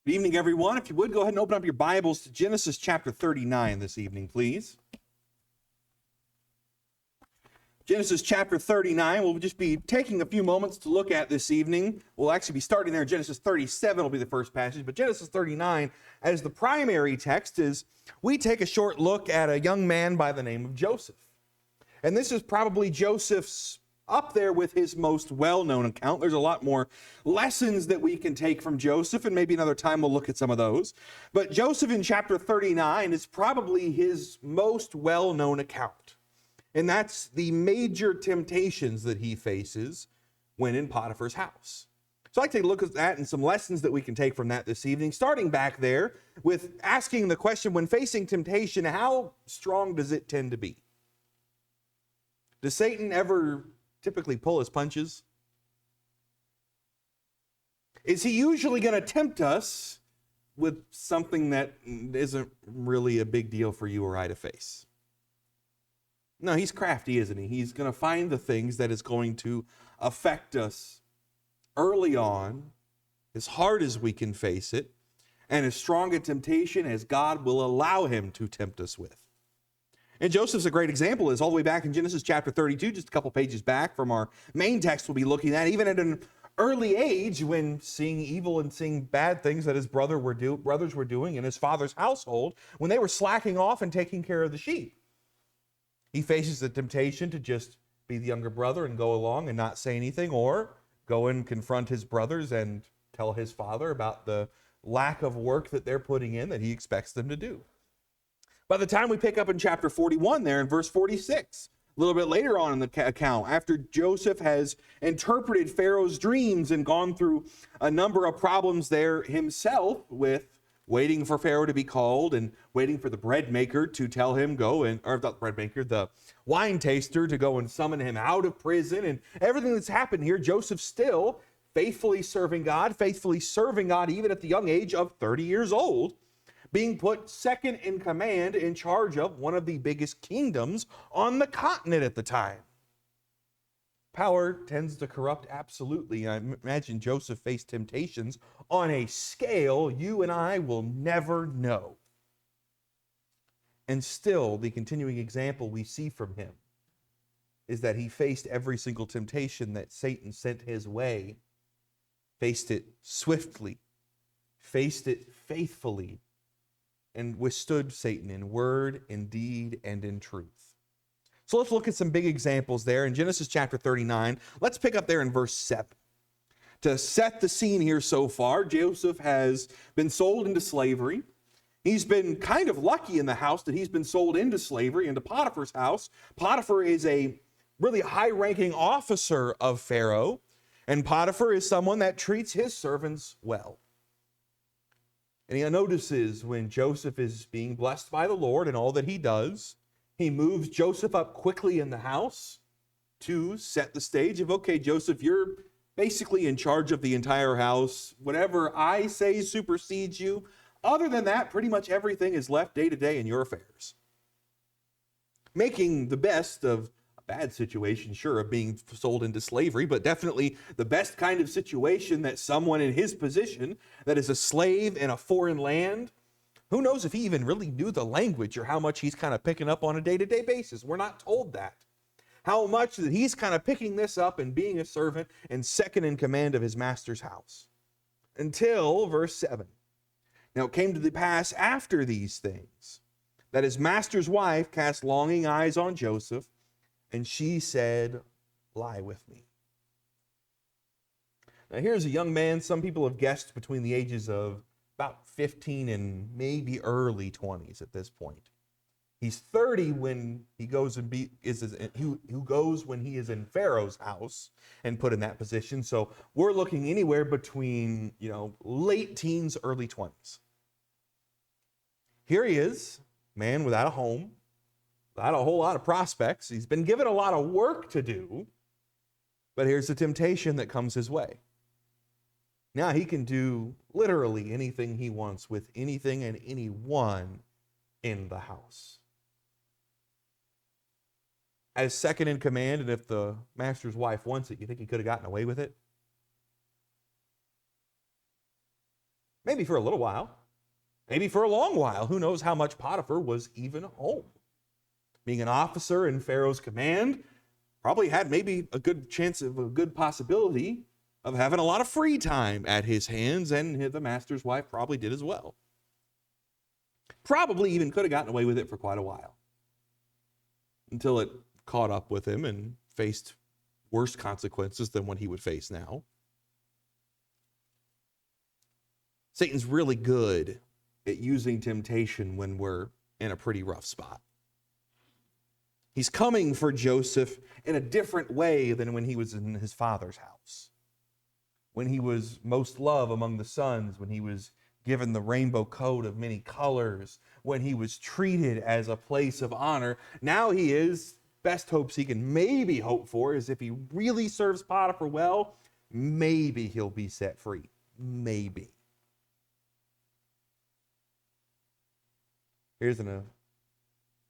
Good evening, everyone. If you would, go ahead and open up your Bibles to Genesis chapter 39 this evening, please. Genesis chapter 39, we'll just be taking a few moments to look at this evening. We'll actually be starting there. Genesis 37 will be the first passage, but Genesis 39 as the primary text is we take a short look at a young man by the name of Joseph. And this is probably Joseph's up there with his most well-known account. There's a lot more lessons that we can take from Joseph, and maybe another time we'll look at some of those. But Joseph in chapter 39 is probably his most well-known account. And that's the major temptations that he faces when in Potiphar's house. So I'd like to take a look at that and some lessons that we can take from that this evening, starting back there with asking the question, when facing temptation, how strong does it tend to be? Does Satan ever typically pull his punches? Is he usually going to tempt us with something that isn't really a big deal for you or I to face? No, he's crafty, isn't he? He's going to find the things that is going to affect us early on, as hard as we can face it, and as strong a temptation as God will allow him to tempt us with. And Joseph's a great example. Is all the way back in Genesis chapter 32, just a couple pages back from our main text we'll be looking at, even at an early age when seeing evil and seeing bad things that his brothers were doing in his father's household, when they were slacking off and taking care of the sheep. He faces the temptation to just be the younger brother and go along and not say anything, or go and confront his brothers and tell his father about the lack of work that they're putting in that he expects them to do. By the time we pick up in chapter 41 there in verse 46, a little bit later on in the account, after Joseph has interpreted Pharaoh's dreams and gone through a number of problems there himself with waiting for Pharaoh to be called and waiting for the bread maker to tell him or not the bread maker, the wine taster to go and summon him out of prison, and everything that's happened here, Joseph still faithfully serving God even at the young age of 30 years old, being put second in command in charge of one of the biggest kingdoms on the continent at the time. Power tends to corrupt, absolutely. I imagine Joseph faced temptations on a scale you and I will never know. And still, the continuing example we see from him is that he faced every single temptation that Satan sent his way, faced it swiftly, faced it faithfully, and withstood Satan in word, in deed, and in truth. So let's look at some big examples there in Genesis chapter 39. Let's pick up there in verse 7. To set the scene here so far, Joseph has been sold into slavery. He's been kind of lucky in the house that he's been sold into slavery, into Potiphar's house. Potiphar is a really high-ranking officer of Pharaoh, and Potiphar is someone that treats his servants well. And he notices when Joseph is being blessed by the Lord and all that he does, he moves Joseph up quickly in the house to set the stage of, okay, Joseph, you're basically in charge of the entire house. Whatever I say supersedes you. Other than that, pretty much everything is left day to day in your affairs. Making the best of a bad situation, sure, of being sold into slavery, but definitely the best kind of situation that someone in his position that is a slave in a foreign land, who knows if he even really knew the language or how much he's kind of picking up on a day-to-day basis. We're not told that. How much that he's kind of picking this up and being a servant and second in command of his master's house. Until verse 7. Now it came to the pass after these things that his master's wife cast longing eyes on Joseph, and she said, "Lie with me." Now here's a young man, some people have guessed between the ages of about 15 and maybe early 20s at this point. He's 30 when he goes when he is in Pharaoh's house and put in that position. So we're looking anywhere between, late teens, early 20s. Here he is, man without a home, without a whole lot of prospects. He's been given a lot of work to do, but here's the temptation that comes his way. Now he can do literally anything he wants with anything and anyone in the house. As second in command, and if the master's wife wants it, you think he could have gotten away with it? Maybe for a little while. Maybe for a long while. Who knows how much Potiphar was even home? Being an officer in Pharaoh's command, probably had maybe a good chance of a good possibility of having a lot of free time at his hands, and the master's wife probably did as well. Probably even could have gotten away with it for quite a while until it caught up with him and faced worse consequences than what he would face now. Satan's really good at using temptation when we're in a pretty rough spot. He's coming for Joseph in a different way than when he was in his father's house, when he was most loved among the sons, when he was given the rainbow coat of many colors, when he was treated as a place of honor. Now he is, best hopes he can maybe hope for is if he really serves Potiphar well, maybe he'll be set free. Maybe. Here's a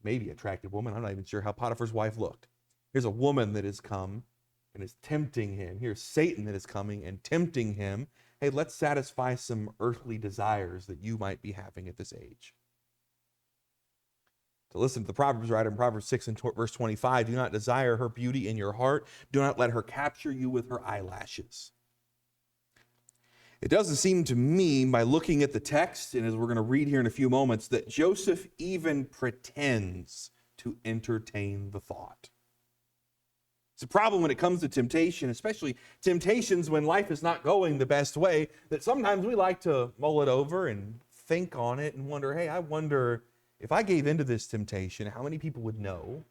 maybe attractive woman. I'm not even sure how Potiphar's wife looked. Here's a woman that has come and is tempting him. Here's Satan that is coming and tempting him. Hey, let's satisfy some earthly desires that you might be having at this age. To listen to the Proverbs writer in Proverbs 6 and verse 25, do not desire her beauty in your heart. Do not let her capture you with her eyelashes. It doesn't seem to me, by looking at the text, and as we're going to read here in a few moments, that Joseph even pretends to entertain the thought. It's a problem when it comes to temptation, especially temptations when life is not going the best way, that sometimes we like to mull it over and think on it and wonder, hey, I wonder if I gave into this temptation, how many people would know?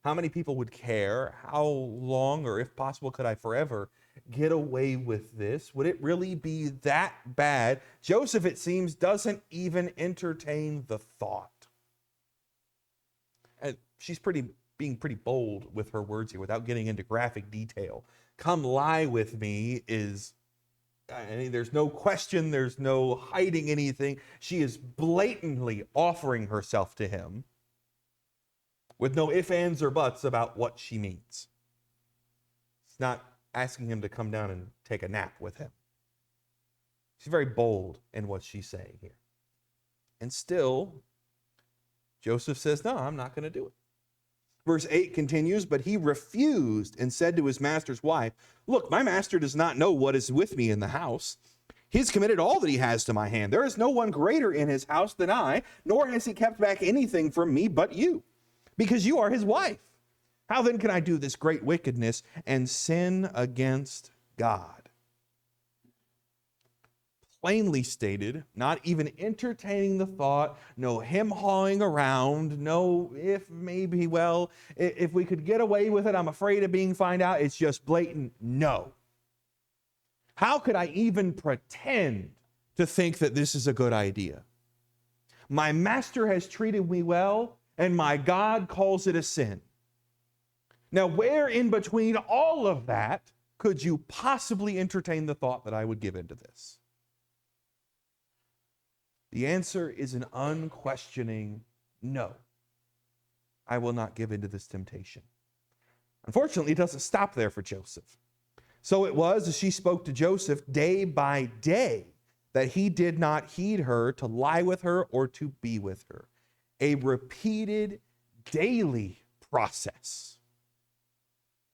How many people would care? How long, or if possible, could I forever get away with this? Would it really be that bad? Joseph, it seems, doesn't even entertain the thought. And she's being pretty bold with her words here without getting into graphic detail. Come lie with me is, there's no question, there's no hiding anything. She is blatantly offering herself to him with no ifs, ands, or buts about what she means. It's not asking him to come down and take a nap with him. She's very bold in what she's saying here. And still, Joseph says, no, I'm not going to do it. Verse 8 continues, but he refused and said to his master's wife, look, my master does not know what is with me in the house. He's committed all that he has to my hand. There is no one greater in his house than I, nor has he kept back anything from me but you, because you are his wife. How then can I do this great wickedness and sin against God? Plainly stated, not even entertaining the thought, no hem-hawing around, no if, maybe, well, if we could get away with it, I'm afraid of being found out. It's just blatant no. How could I even pretend to think that this is a good idea? My master has treated me well, and my God calls it a sin. Now, where in between all of that could you possibly entertain the thought that I would give into this? The answer is an unquestioning no. I will not give into this temptation. Unfortunately, it doesn't stop there for Joseph. So it was, as she spoke to Joseph day by day, that he did not heed her to lie with her or to be with her. A repeated daily process.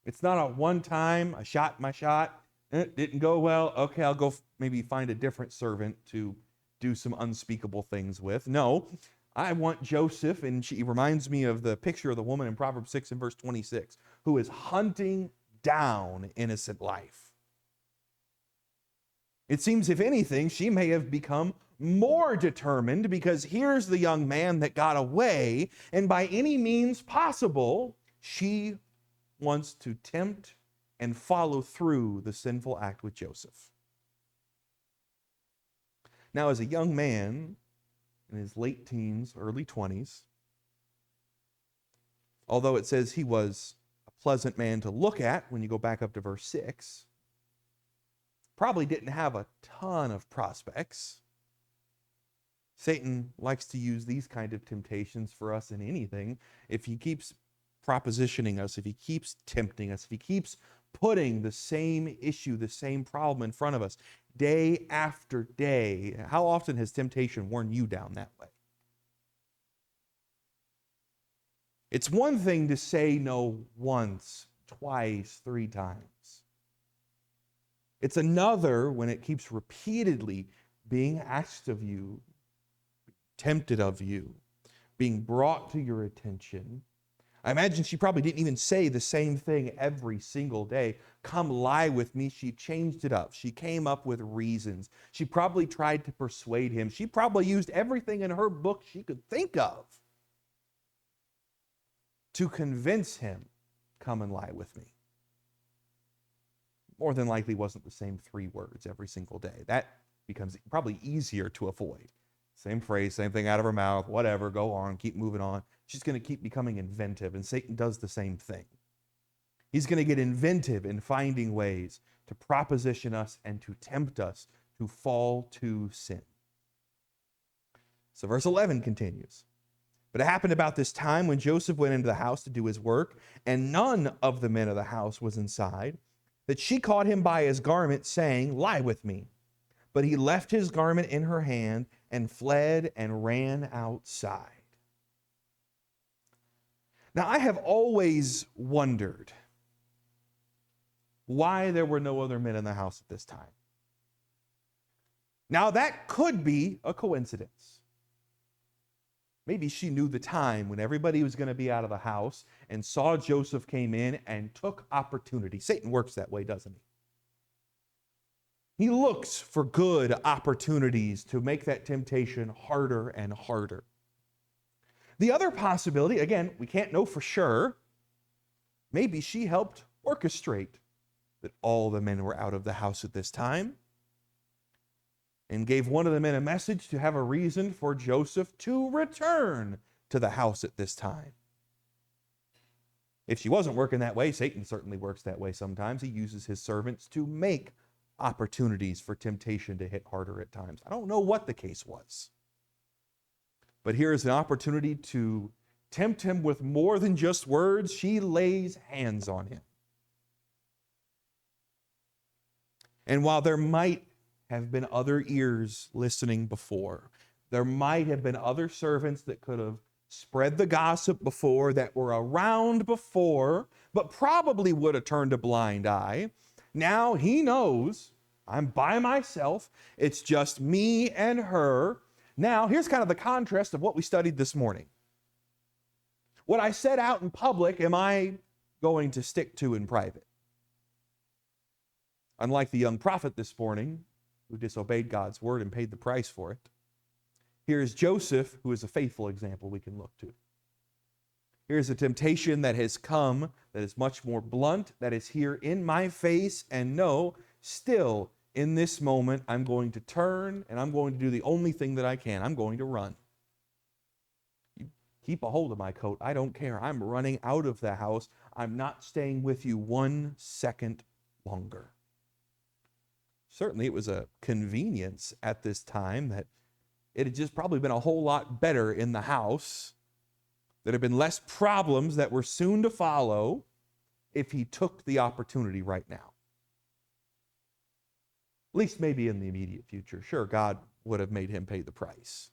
It's not a one-time, I shot my shot, it didn't go well, okay, I'll go maybe find a different servant to do some unspeakable things with. No, I want Joseph, and she reminds me of the picture of the woman in Proverbs 6 and verse 26, who is hunting down innocent life. It seems, if anything, she may have become more determined, because here's the young man that got away, and by any means possible, she wants to tempt and follow through the sinful act with Joseph. Now, as a young man in his late teens, early 20s, although it says he was a pleasant man to look at when you go back up to verse 6, probably didn't have a ton of prospects. Satan likes to use these kind of temptations for us in anything. If he keeps propositioning us, if he keeps tempting us, if he keeps putting the same issue, the same problem in front of us day after day. How often has temptation worn you down that way? It's one thing to say no once, twice, 3 times. It's another when it keeps repeatedly being asked of you, tempted of you, being brought to your attention. I imagine she probably didn't even say the same thing every single day. Come lie with me. She changed it up. She came up with reasons. She probably tried to persuade him. She probably used everything in her book she could think of to convince him, come and lie with me. More than likely wasn't the same 3 words every single day. That becomes probably easier to avoid. Same phrase, same thing out of her mouth, whatever, go on, keep moving on. She's going to keep becoming inventive, and Satan does the same thing. He's going to get inventive in finding ways to proposition us and to tempt us to fall to sin. So verse 11 continues. But it happened about this time when Joseph went into the house to do his work, and none of the men of the house was inside, that she caught him by his garment, saying, lie with me. But he left his garment in her hand and fled and ran outside. Now, I have always wondered why there were no other men in the house at this time. Now, that could be a coincidence. Maybe she knew the time when everybody was going to be out of the house and saw Joseph came in and took opportunity. Satan works that way, doesn't he? He looks for good opportunities to make that temptation harder and harder. The other possibility, again, we can't know for sure, maybe she helped orchestrate that all the men were out of the house at this time and gave one of the men a message to have a reason for Joseph to return to the house at this time. If she wasn't working that way, Satan certainly works that way sometimes. He uses his servants to make opportunities for temptation to hit harder at times. I don't know what the case was. But here is an opportunity to tempt him with more than just words. She lays hands on him. And while there might have been other ears listening before, there might have been other servants that could have spread the gossip before, that were around before, but probably would have turned a blind eye. Now he knows, I'm by myself. It's just me and her. Now, here's kind of the contrast of what we studied this morning. What I said out in public, am I going to stick to in private? Unlike the young prophet this morning, who disobeyed God's word and paid the price for it, here's Joseph, who is a faithful example we can look to. Here's a temptation that has come, that is much more blunt, that is here in my face, and no, still, in this moment, I'm going to turn, and I'm going to do the only thing that I can. I'm going to run. You keep a hold of my coat. I don't care. I'm running out of the house. I'm not staying with you 1 second longer. Certainly, it was a convenience at this time that it had just probably been a whole lot better in the house. There had been less problems that were soon to follow if he took the opportunity right now. At least maybe in the immediate future. Sure, God would have made him pay the price.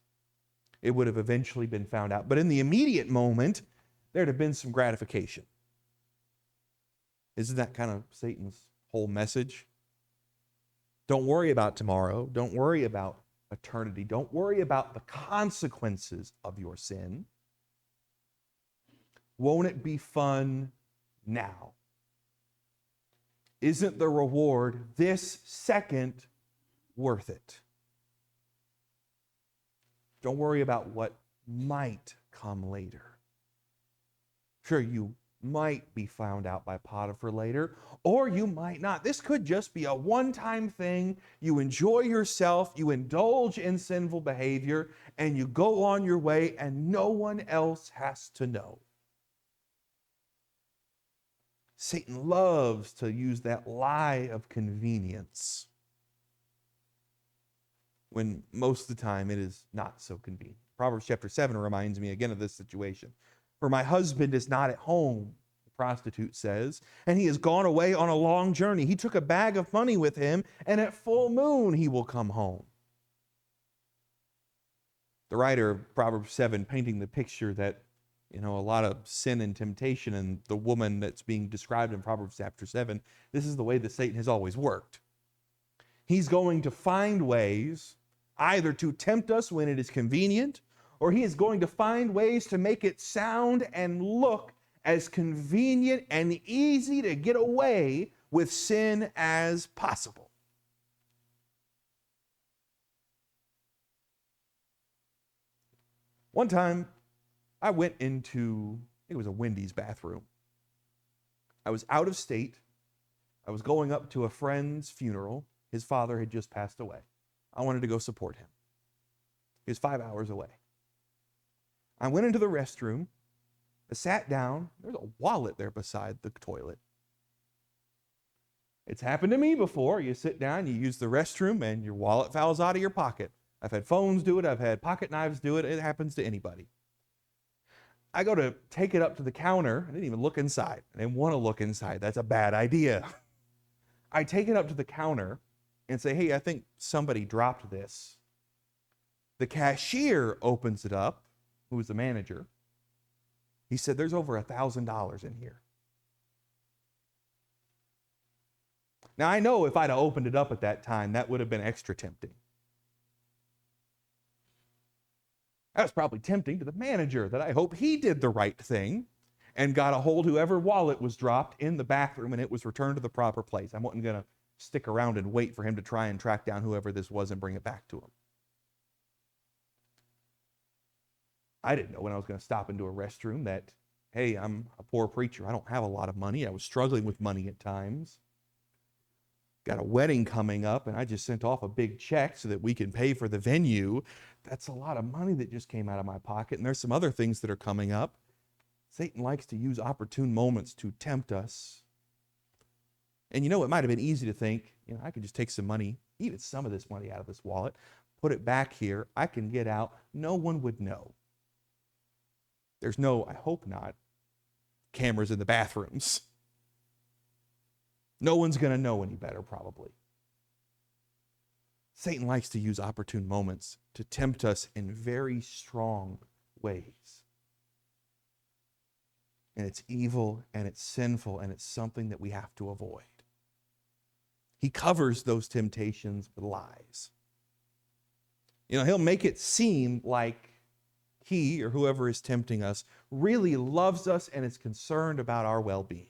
It would have eventually been found out. But in the immediate moment, there'd have been some gratification. Isn't that kind of Satan's whole message? Don't worry about tomorrow. Don't worry about eternity. Don't worry about the consequences of your sin. Won't it be fun now? Isn't the reward this second worth it? Don't worry about what might come later. Sure, you might be found out by Potiphar later, or you might not. This could just be a one-time thing. You enjoy yourself, you indulge in sinful behavior, and you go on your way, and no one else has to know. Satan loves to use that lie of convenience when most of the time it is not so convenient. Proverbs chapter 7 reminds me again of this situation. For my husband is not at home. prostitute says, and he has gone away on a long journey. He took a bag of money with him, and at full moon he will come home. The writer of Proverbs 7 painting the picture that, a lot of sin and temptation, and the woman that's being described in Proverbs chapter 7, this is the way that Satan has always worked. He's going to find ways either to tempt us when it is convenient, or he is going to find ways to make it sound and look as convenient and easy to get away with sin as possible. One time, I went into, I think it was a Wendy's bathroom. I was out of state. I was going up to a friend's funeral. His father had just passed away. I wanted to go support him. He was 5 hours away. I went into the restroom. I sat down. There's a wallet there beside the toilet. It's happened to me before. You sit down, you use the restroom, and your wallet falls out of your pocket. I've had phones do it. I've had pocket knives do it. It happens to anybody. I go to take it up to the counter. I didn't even look inside. I didn't want to look inside. That's a bad idea. I take it up to the counter and say, hey, I think somebody dropped this. The cashier opens it up, who was the manager. He said, there's over $1,000 in here. Now, I know if I'd have opened it up at that time, that would have been extra tempting. That was probably tempting to the manager, that I hope he did the right thing and got a hold of whoever wallet was dropped in the bathroom and it was returned to the proper place. I wasn't going to stick around and wait for him to try and track down whoever this was and bring it back to him. I didn't know when I was going to stop into a restroom that, hey, I'm a poor preacher. I don't have a lot of money. I was struggling with money at times. Got a wedding coming up, and I just sent off a big check so that we can pay for the venue. That's a lot of money that just came out of my pocket, and there's some other things that are coming up. Satan likes to use opportune moments to tempt us. And it might have been easy to think, I could just take some money, even some of this money out of this wallet, put it back here. I can get out. No one would know. There's no, I hope not, cameras in the bathrooms. No one's going to know any better, probably. Satan likes to use opportune moments to tempt us in very strong ways. And it's evil, and it's sinful, and it's something that we have to avoid. He covers those temptations with lies. He'll make it seem like he or whoever is tempting us really loves us and is concerned about our well-being.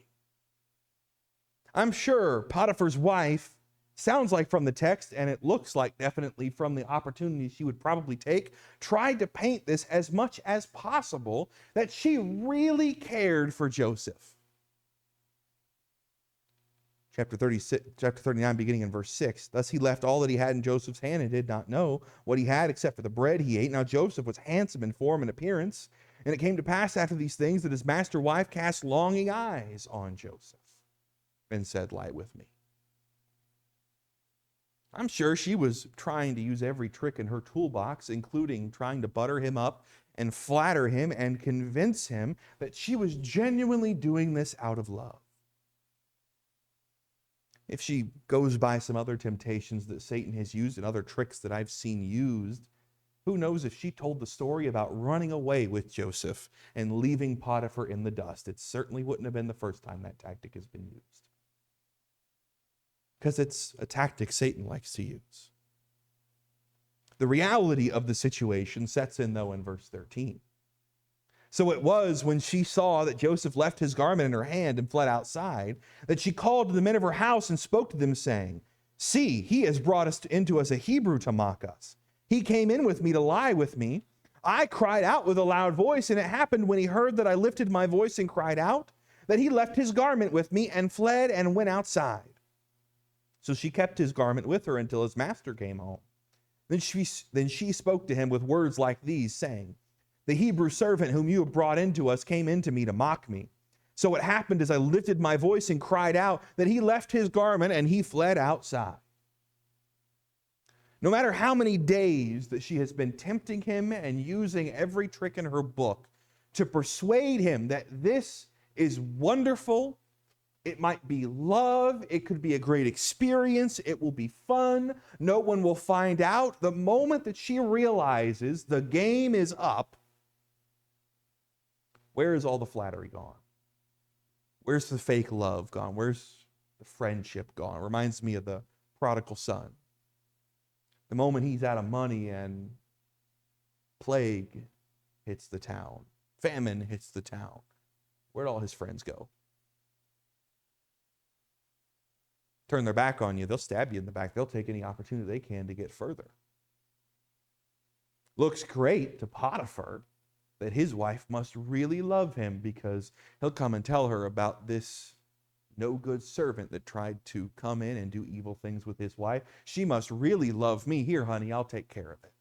I'm sure Potiphar's wife sounds like from the text, and it looks like definitely from the opportunities she would probably take, tried to paint this as much as possible that she really cared for Joseph. Chapter 39, beginning in verse 6. Thus he left all that he had in Joseph's hand and did not know what he had except for the bread he ate. Now Joseph was handsome in form and appearance, and it came to pass after these things that his master wife cast longing eyes on Joseph and said, lie with me. I'm sure she was trying to use every trick in her toolbox, including trying to butter him up and flatter him and convince him that she was genuinely doing this out of love. If she goes by some other temptations that Satan has used and other tricks that I've seen used, who knows if she told the story about running away with Joseph and leaving Potiphar in the dust. It certainly wouldn't have been the first time that tactic has been used. Because it's a tactic Satan likes to use. The reality of the situation sets in, though, in verse 13. So it was when she saw that Joseph left his garment in her hand and fled outside, that she called to the men of her house and spoke to them, saying, see, he has brought into us a Hebrew to mock us. He came in with me to lie with me. I cried out with a loud voice, and it happened when he heard that I lifted my voice and cried out, that he left his garment with me and fled and went outside. So she kept his garment with her until his master came home. Then she spoke to him with words like these, saying, the Hebrew servant whom you have brought into us came into me to mock me. So it happened as I lifted my voice and cried out that he left his garment and he fled outside. No matter how many days that she has been tempting him and using every trick in her book to persuade him that this is wonderful. It might be love. It could be a great experience. It will be fun. No one will find out. The moment that she realizes the game is up, where is all the flattery gone? Where's the fake love gone? Where's the friendship gone? It reminds me of the prodigal son. The moment he's out of money and plague hits the town, famine hits the town, where'd all his friends go? Turn their back on you, they'll stab you in the back. They'll take any opportunity they can to get further. Looks great to Potiphar that his wife must really love him, because he'll come and tell her about this no good servant that tried to come in and do evil things with his wife. She must really love me. Here, honey, I'll take care of it.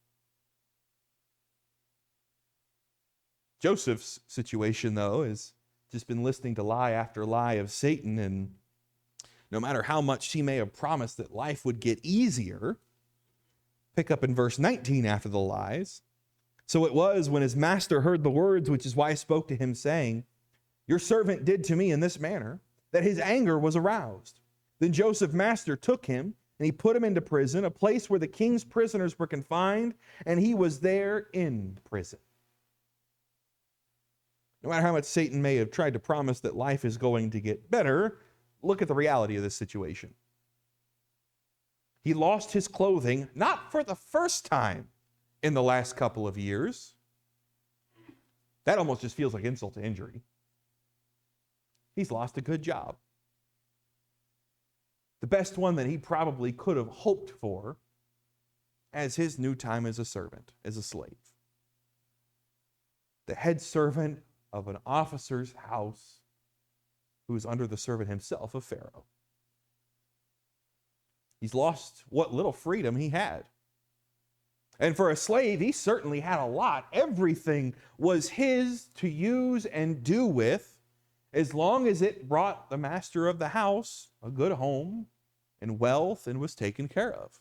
Joseph's situation, though, has just been listening to lie after lie of Satan, and no matter how much he may have promised that life would get easier, pick up in verse 19 after the lies. So it was when his master heard the words which his wife spoke to him, saying, your servant did to me in this manner, that his anger was aroused. Then Joseph's master took him, and he put him into prison, a place where the king's prisoners were confined, and he was there in prison. No matter how much Satan may have tried to promise that life is going to get better, look at the reality of this situation. He lost his clothing, not for the first time in the last couple of years. That almost just feels like insult to injury. He's lost a good job. The best one that he probably could have hoped for as his new time as a servant, as a slave. The head servant of an officer's house who is under the servant himself of Pharaoh. He's lost what little freedom he had. And for a slave, he certainly had a lot. Everything was his to use and do with, as long as it brought the master of the house a good home and wealth and was taken care of.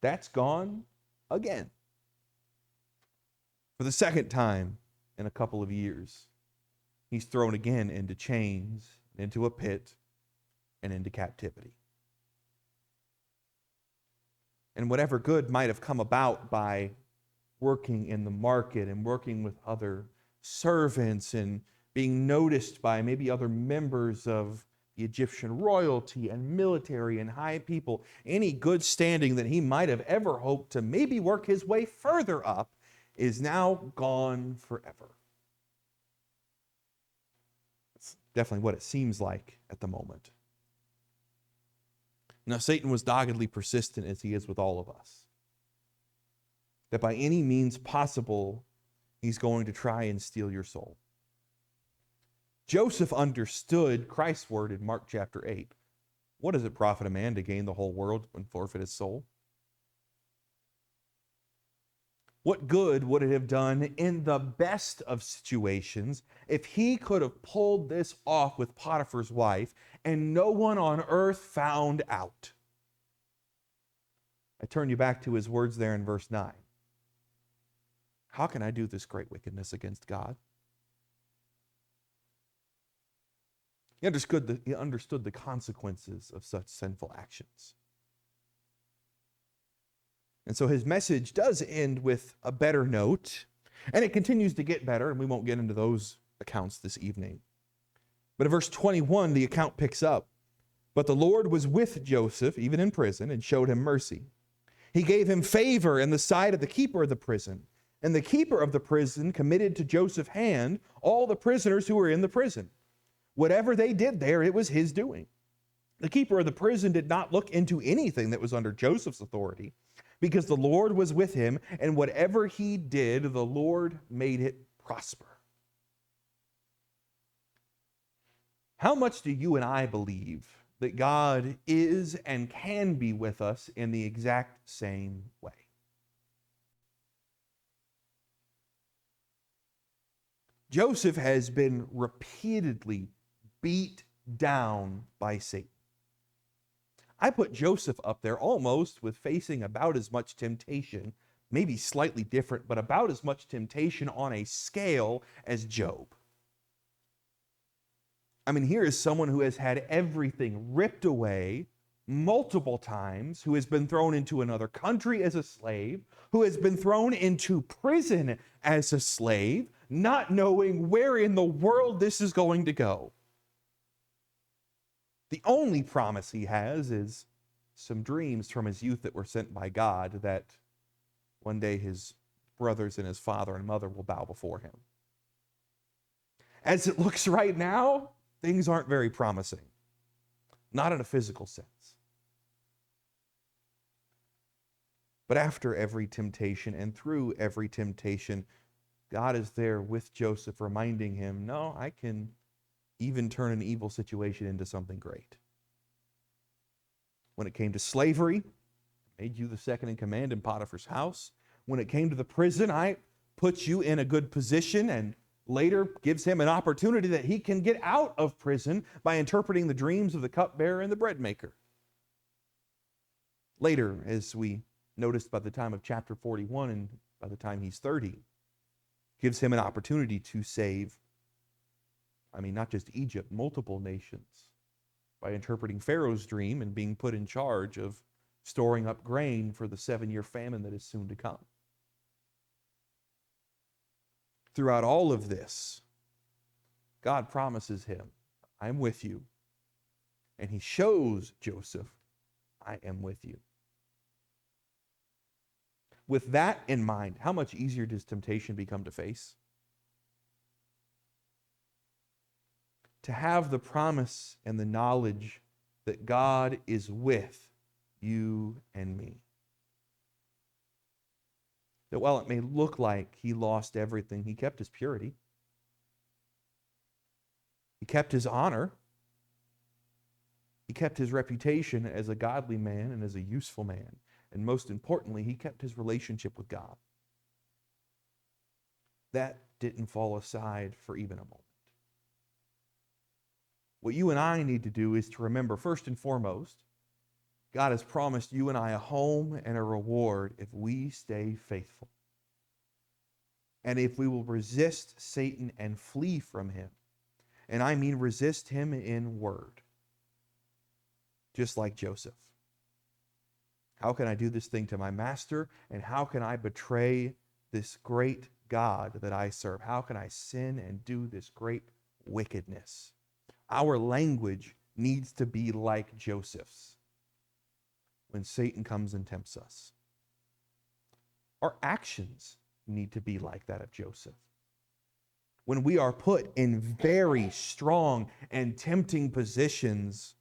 That's gone again. For the second time in a couple of years, he's thrown again into chains, into a pit, and into captivity. And whatever good might have come about by working in the market and working with other servants and being noticed by maybe other members of the Egyptian royalty and military and high people, any good standing that he might have ever hoped to maybe work his way further up is now gone forever. That's definitely what it seems like at the moment. Now, Satan was doggedly persistent, as he is with all of us, that by any means possible, he's going to try and steal your soul. Joseph understood Christ's word in Mark chapter 8. What does it profit a man to gain the whole world and forfeit his soul? What good would it have done in the best of situations if he could have pulled this off with Potiphar's wife and no one on earth found out? I turn you back to his words there in verse 9. How can I do this great wickedness against God? He understood the consequences of such sinful actions. And so his message does end with a better note, and it continues to get better, and we won't get into those accounts this evening. But in verse 21, the account picks up. But the Lord was with Joseph, even in prison, and showed him mercy. He gave him favor in the sight of the keeper of the prison, and the keeper of the prison committed to Joseph's hand all the prisoners who were in the prison. Whatever they did there, it was his doing. The keeper of the prison did not look into anything that was under Joseph's authority, because the Lord was with him, and whatever he did, the Lord made it prosper. How much do you and I believe that God is and can be with us in the exact same way? Joseph has been repeatedly beat down by Satan. I put Joseph up there almost with facing about as much temptation, maybe slightly different, but about as much temptation on a scale as Job. I mean, here is someone who has had everything ripped away multiple times, who has been thrown into another country as a slave, who has been thrown into prison as a slave, not knowing where in the world this is going to go. The only promise he has is some dreams from his youth that were sent by God that one day his brothers and his father and mother will bow before him. As it looks right now, things aren't very promising, not in a physical sense. But after every temptation and through every temptation, God is there with Joseph, reminding him, no, I can even turn an evil situation into something great. When it came to slavery, I made you the second in command in Potiphar's house. When it came to the prison, I put you in a good position, and later gives him an opportunity that he can get out of prison by interpreting the dreams of the cupbearer and the bread maker. Later, as we noticed by the time of chapter 41 and by the time he's 30, gives him an opportunity to save, not just Egypt, multiple nations, by interpreting Pharaoh's dream and being put in charge of storing up grain for the 7-year famine that is soon to come. Throughout all of this, God promises him, I'm with you. And he shows Joseph, I am with you. With that in mind, how much easier does temptation become to face? To have the promise and the knowledge that God is with you and me. That while it may look like he lost everything, he kept his purity. He kept his honor. He kept his reputation as a godly man and as a useful man. And most importantly, he kept his relationship with God. That didn't fall aside for even a moment. What you and I need to do is to remember, first and foremost, God has promised you and I a home and a reward if we stay faithful. And if we will resist Satan and flee from him. And I mean resist him in word. Just like Joseph. How can I do this thing to my master? And how can I betray this great God that I serve? How can I sin and do this great wickedness? Our language needs to be like Joseph's when Satan comes and tempts us. Our actions need to be like that of Joseph. When we are put in very strong and tempting positions,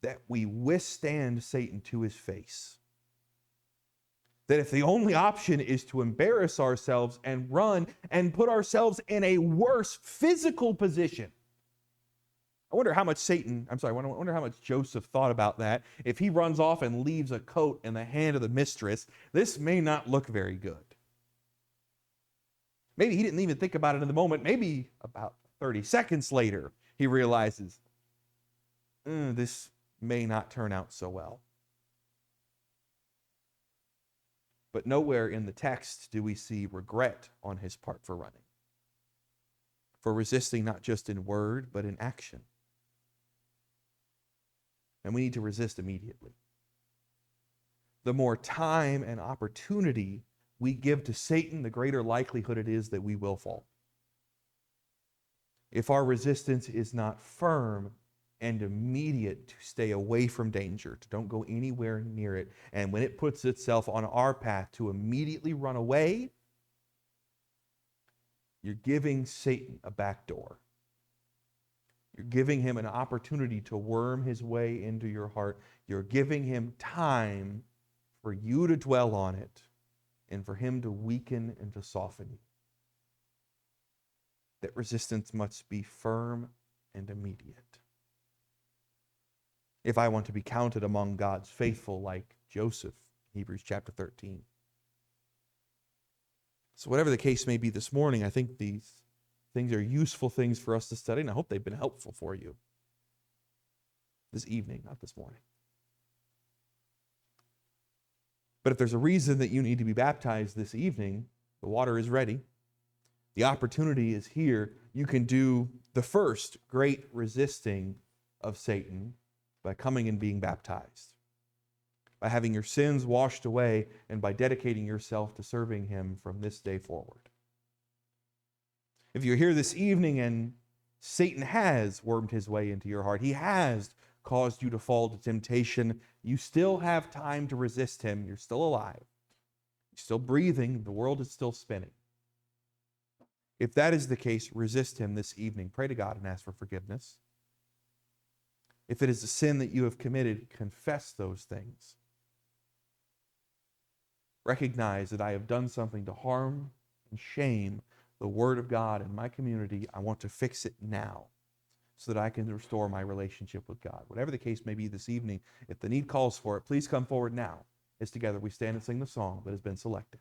that we withstand Satan to his face. That if the only option is to embarrass ourselves and run and put ourselves in a worse physical position, I wonder how much Joseph thought about that. If he runs off and leaves a coat in the hand of the mistress, this may not look very good. Maybe he didn't even think about it in the moment. Maybe about 30 seconds later, he realizes, this may not turn out so well. But nowhere in the text do we see regret on his part for running. For resisting not just in word, but in action. And we need to resist immediately. The more time and opportunity we give to Satan, the greater likelihood it is that we will fall. If our resistance is not firm and immediate, to stay away from danger, to don't go anywhere near it, and when it puts itself on our path, to immediately run away, you're giving Satan a back door. You're giving him an opportunity to worm his way into your heart. You're giving him time for you to dwell on it and for him to weaken and to soften you. That resistance must be firm and immediate. If I want to be counted among God's faithful like Joseph, Hebrews chapter 13. So whatever the case may be this morning, I think these things are useful things for us to study, and I hope they've been helpful for you this evening, not this morning. But if there's a reason that you need to be baptized this evening, the water is ready. The opportunity is here. You can do the first great resisting of Satan by coming and being baptized, by having your sins washed away, and by dedicating yourself to serving him from this day forward. If you're here this evening and Satan has wormed his way into your heart, he has caused you to fall to temptation, you still have time to resist him. You're still alive. You're still breathing. The world is still spinning. If that is the case, resist him this evening. Pray to God and ask for forgiveness. If it is a sin that you have committed, confess those things. Recognize that I have done something to harm and shame the Word of God in my community. I want to fix it now so that I can restore my relationship with God. Whatever the case may be this evening, if the need calls for it, please come forward now as together we stand and sing the song that has been selected.